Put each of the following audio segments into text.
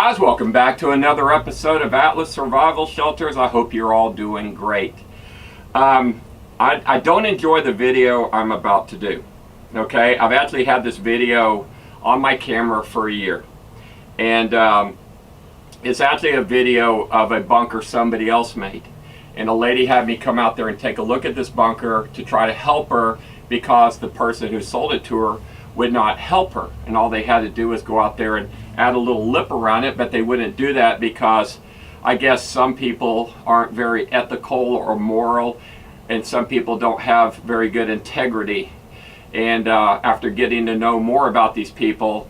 guys, welcome back to another episode of Atlas Survival Shelters. I hope you're all doing great. I don't enjoy the video I'm about to do. Okay, I've actually had this video on my camera for a year, and it's actually a video of a bunker somebody else made, and a lady had me come out there and take a look at this bunker to try to help her because the person who sold it to her would not help her, and all they had to do was go out there and add a little lip around it, but they wouldn't do that because I guess some people aren't very ethical or moral, and some people don't have very good integrity. And after getting to know more about these people,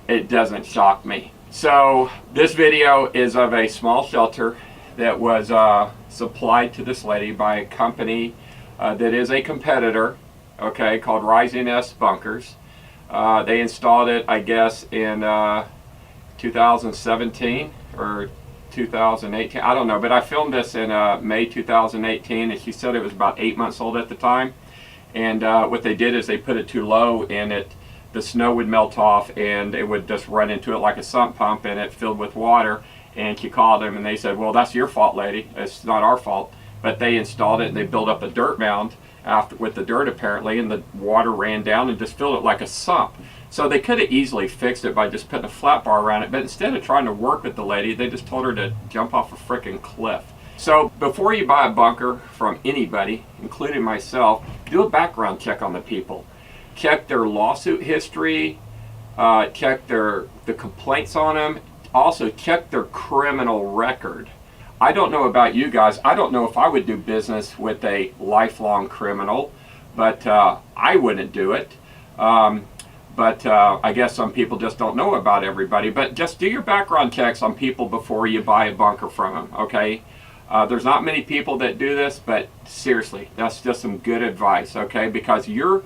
it doesn't shock me. So this video is of a small shelter that was supplied to this lady by a company that is a competitor, okay, called Rising S Bunkers. They installed it, I guess, in 2017 or 2018. I don't know, but I filmed this in May 2018, and she said it was about 8 months old at the time. And what they did is they put it too low, and the snow would melt off, and it would just run into it like a sump pump, and it filled with water. And she called them, and they said, "Well, that's your fault, lady. It's not our fault." But they installed it, and they built up a dirt mound with the dirt apparently, and the water ran down and just filled it like a sump. So they could have easily fixed it by just putting a flat bar around it, but instead of trying to work with the lady, they just told her to jump off a freaking cliff. So before you buy a bunker from anybody, including myself, do a background check on the people. Check their lawsuit history, check the complaints on them, also check their criminal record. I don't know about you guys. I don't know if I would do business with a lifelong criminal, but I wouldn't do it. But I guess some people just don't know about everybody. But just do your background checks on people before you buy a bunker from them, okay? There's not many people that do this, but seriously, that's just some good advice, okay? Because you're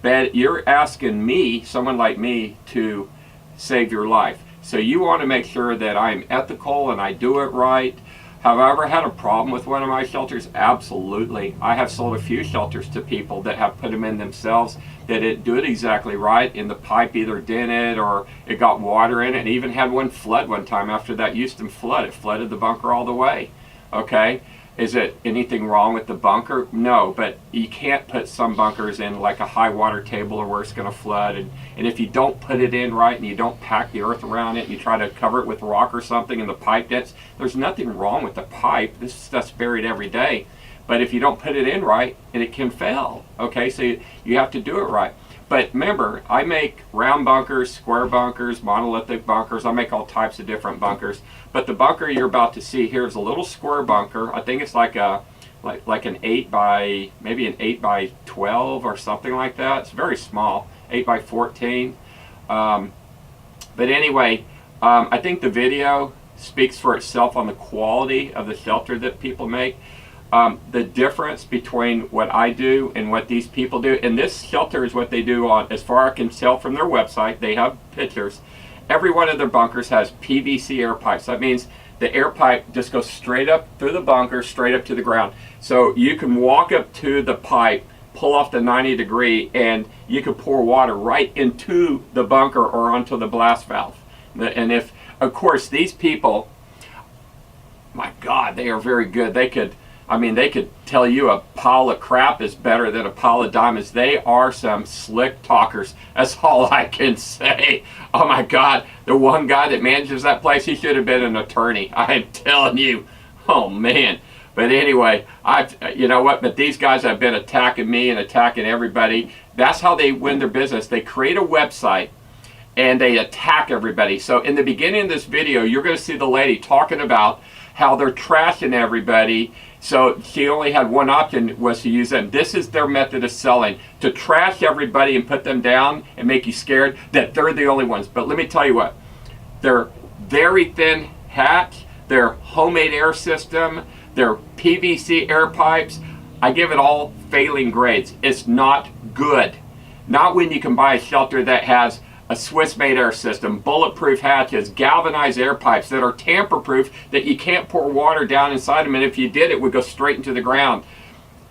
asking me, someone like me, to save your life. So you want to make sure that I'm ethical and I do it right. Have I ever had a problem with one of my shelters? Absolutely. I have sold a few shelters to people that have put them in themselves that didn't do it exactly right, and the pipe either dented or it got water in it, and even had one flood one time after that Houston flood. It flooded the bunker all the way. Okay? Is it anything wrong with the bunker? No, but you can't put some bunkers in like a high water table or where it's going to flood. And if you don't put it in right and you don't pack the earth around it and you try to cover it with rock or something and the pipe dents, there's nothing wrong with the pipe. This stuff's buried every day. But if you don't put it in right, it can fail. Okay, so you have to do it right. But remember, I make round bunkers, square bunkers, monolithic bunkers. I make all types of different bunkers. But the bunker you're about to see here is a little square bunker. I think it's like an 8 by, maybe an 8 by 12 or something like that. It's very small, 8 by 14. But anyway, I think the video speaks for itself on the quality of the shelter that people make. The difference between what I do and what these people do, and this shelter is what they do on, as far as I can tell from their website, they have pictures. Every one of their bunkers has PVC air pipes. That means the air pipe just goes straight up through the bunker, straight up to the ground. So you can walk up to the pipe, pull off the 90-degree, and you can pour water right into the bunker or onto the blast valve. And if, of course, these people, my God, they are very good. They could tell you a pile of crap is better than a pile of diamonds. They are some slick talkers. That's all I can say. Oh my God, the one guy that manages that place, he should have been an attorney. I'm telling you. Oh man. But anyway, you know what? But these guys have been attacking me and attacking everybody. That's how they win their business. They create a website and they attack everybody. So in the beginning of this video, you're going to see the lady talking about how they're trashing everybody. So she only had one option, was to use them. This is their method of selling, to trash everybody and put them down and make you scared that they're the only ones. But let me tell you what, they're very thin hatch, their homemade air system, their PVC air pipes, I give it all failing grades. It's not good. Not when you can buy a shelter that has a Swiss-made air system, bulletproof hatches, galvanized air pipes that are tamper-proof, that you can't pour water down inside them, and if you did, it would go straight into the ground.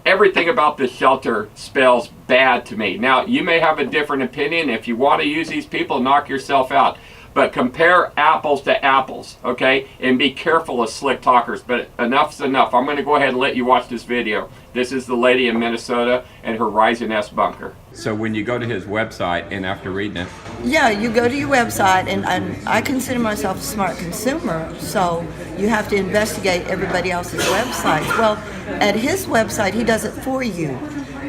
Everything about this shelter spells bad to me. Now, you may have a different opinion. If you want to use these people, knock yourself out. But compare apples to apples, okay? And be careful of slick talkers, but enough's enough. I'm gonna go ahead and let you watch this video. This is the lady in Minnesota and her Rising S bunker. So when you go to his website and after reading it, Yeah, you go to your website, and I consider myself a smart consumer, so you have to investigate everybody else's websites. Well, at his website, he does it for you.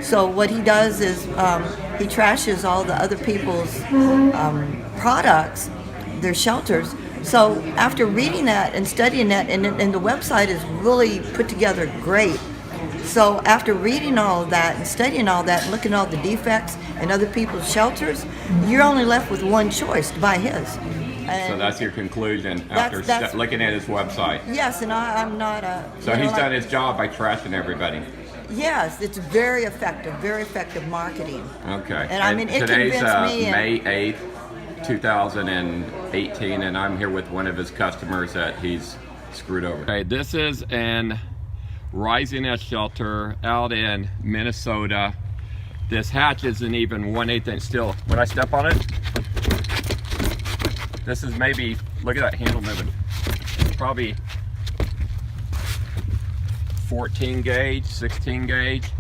So what he does is he trashes all the other people's products, their shelters. So after reading that and studying that, and the website is really put together great. So after reading all of that and studying all that and looking at all the defects in other people's shelters, you're only left with one choice, to buy his. And so that's your conclusion after that's- looking at his website. yes, and I'm not a... So he's done his job by trashing everybody. Yes, it's very effective marketing. Okay. And I mean, it today's convinced me. May 8th, 2018, and I'm here with one of his customers that he's screwed over. Okay, this is an Rising S shelter out in Minnesota. This hatch isn't even 1/8 inch steel. When I step on it, this is maybe, look at that handle moving. It's probably 14 gauge, 16 gauge.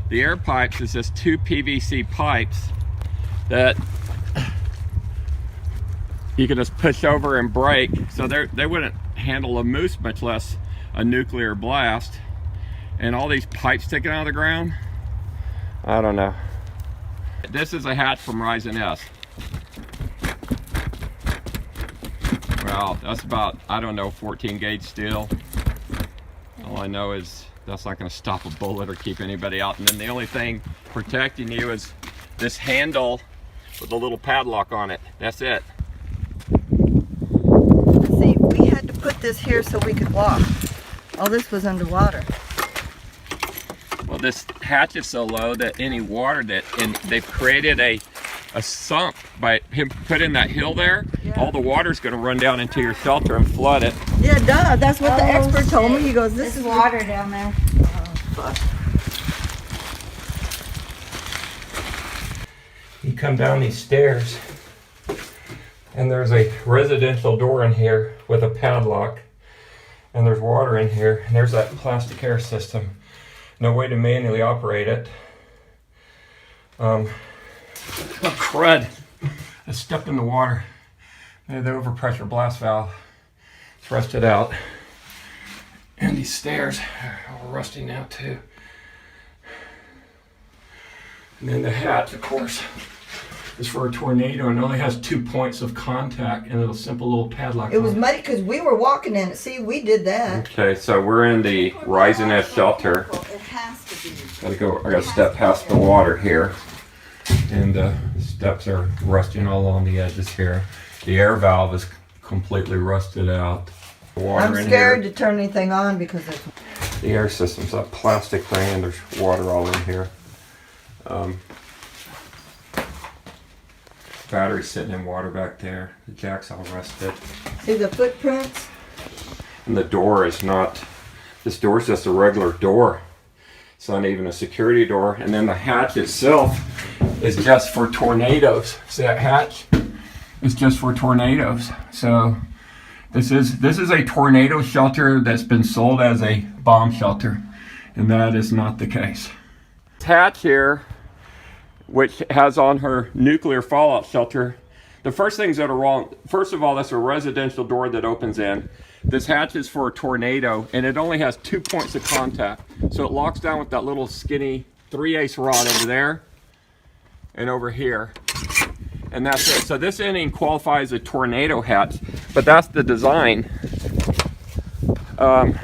The air pipes is just 2 PVC pipes that you can just push over and break. So they wouldn't handle a moose, much less a nuclear blast. And all these pipes sticking out of the ground, I don't know. This is a hatch from Rising S. Well, that's about, I don't know, 14 gauge steel. All I know is that's not going to stop a bullet or keep anybody out. And then the only thing protecting you is this handle with a little padlock on it. That's it. See, we had to put this here so we could walk. All this was underwater. Well, this hatch is so low that any water and they've created a sump by him putting that hill there. Yeah. All the water's going to run down into your shelter and flood it. Yeah, duh. That's what the expert told me. He goes, "This is water down there." You come down these stairs and there's a residential door in here with a padlock, and there's water in here, and there's that plastic air system. No way to manually operate it. Oh crud! I stepped in the water. The overpressure blast valve. It's rusted out. And these stairs are all rusty now too. And then the hatch, of course, is for a tornado and only has 2 points of contact and a simple little padlock. It was muddy because we were walking in it. See, we did that. Okay, so we're in the Rising S shelter. It has to be. I gotta step past the water here. And the steps are rusting all along the edges here. The air valve is completely rusted out. Water I'm in scared here. to turn anything on because it's... The air system's that plastic thing, and there's water all in here. Battery's sitting in water back there. The jack's all rusted. See the footprints? And the door is not, this door's just a regular door. It's not even a security door. And then the hatch itself is just for tornadoes. See that hatch? It's just for tornadoes. So this is a tornado shelter that's been sold as a bomb shelter. And that is not the case. This hatch here, which has on her nuclear fallout shelter, the first things that are wrong, first of all, that's a residential door that opens in. This hatch is for a tornado, and it only has 2 points of contact. So it locks down with that little skinny 3/8 rod over there and over here. And that's it. So this ending qualifies as a tornado hatch, but that's the design. And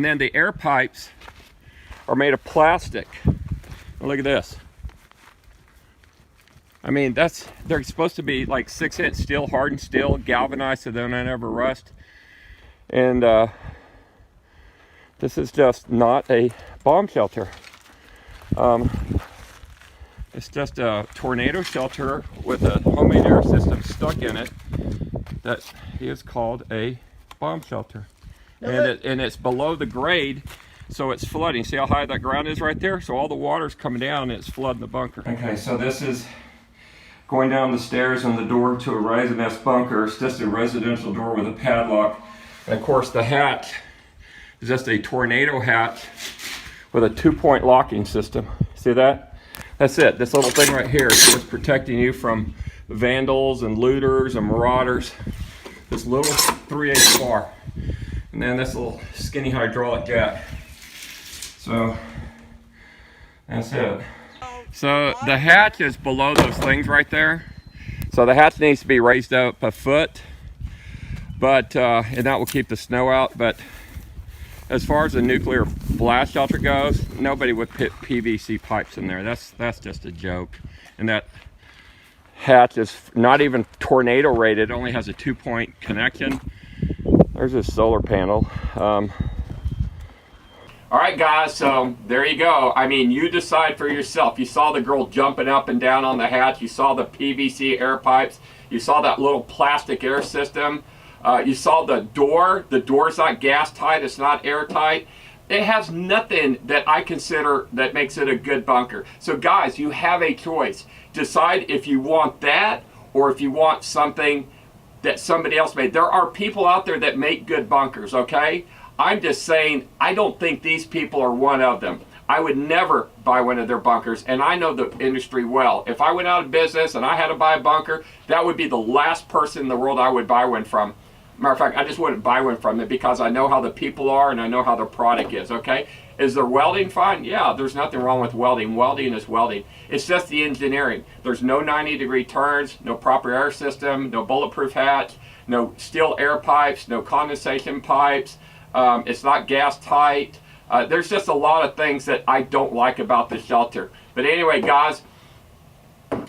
then the air pipes are made of plastic. Look at this. I mean, they're supposed to be like 6-inch steel, hardened steel, galvanized so they don't ever rust. And this is just not a bomb shelter. It's just a tornado shelter with a homemade air system stuck in it that is called a bomb shelter. And it's below the grade, so it's flooding. See how high that ground is right there? So all the water's coming down and it's flooding the bunker. Okay, so this is going down the stairs and the door to a Rise and Nest bunker. It's just a residential door with a padlock. And of course the hatch is just a tornado hatch with a 2-point locking system. See that? That's it. This little thing right here is just protecting you from vandals and looters and marauders. This little 3/8 bar. And then this little skinny hydraulic jack. So that's it. So the hatch is below those things right there. So the hatch needs to be raised up a foot, but and that will keep the snow out. But as far as the nuclear blast shelter goes, nobody would put PVC pipes in there. That's just a joke. And that hatch is not even tornado rated. It only has a 2-point connection. There's a solar panel. All right, guys, so there you go. I mean, you decide for yourself. You saw the girl jumping up and down on the hatch. You saw the PVC air pipes. You saw that little plastic air system. You saw the door. The door's not gas tight. It's not airtight. It has nothing that I consider that makes it a good bunker. So, guys, you have a choice. Decide if you want that or if you want something that somebody else made. There are people out there that make good bunkers, okay? I'm just saying, I don't think these people are one of them. I would never buy one of their bunkers, and I know the industry well. If I went out of business and I had to buy a bunker, that would be the last person in the world I would buy one from. Matter of fact, I just wouldn't buy one from them because I know how the people are and I know how their product is, okay? Is their welding fine? Yeah, there's nothing wrong with welding. Welding is welding. It's just the engineering. There's no 90-degree turns, no proper air system, no bulletproof hatch, no steel air pipes, no condensation pipes. It's not gas tight. There's just a lot of things that I don't like about the shelter. But anyway, guys,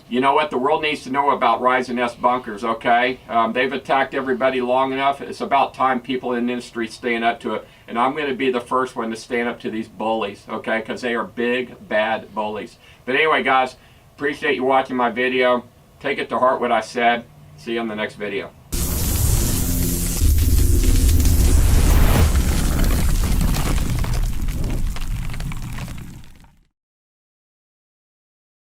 you know what? The world needs to know about Rise and Nest bunkers, okay? They've attacked everybody long enough. It's about time people in the industry stand up to it. And I'm going to be the first one to stand up to these bullies, okay? Because they are big, bad bullies. But anyway, guys, appreciate you watching my video. Take it to heart what I said. See you on the next video.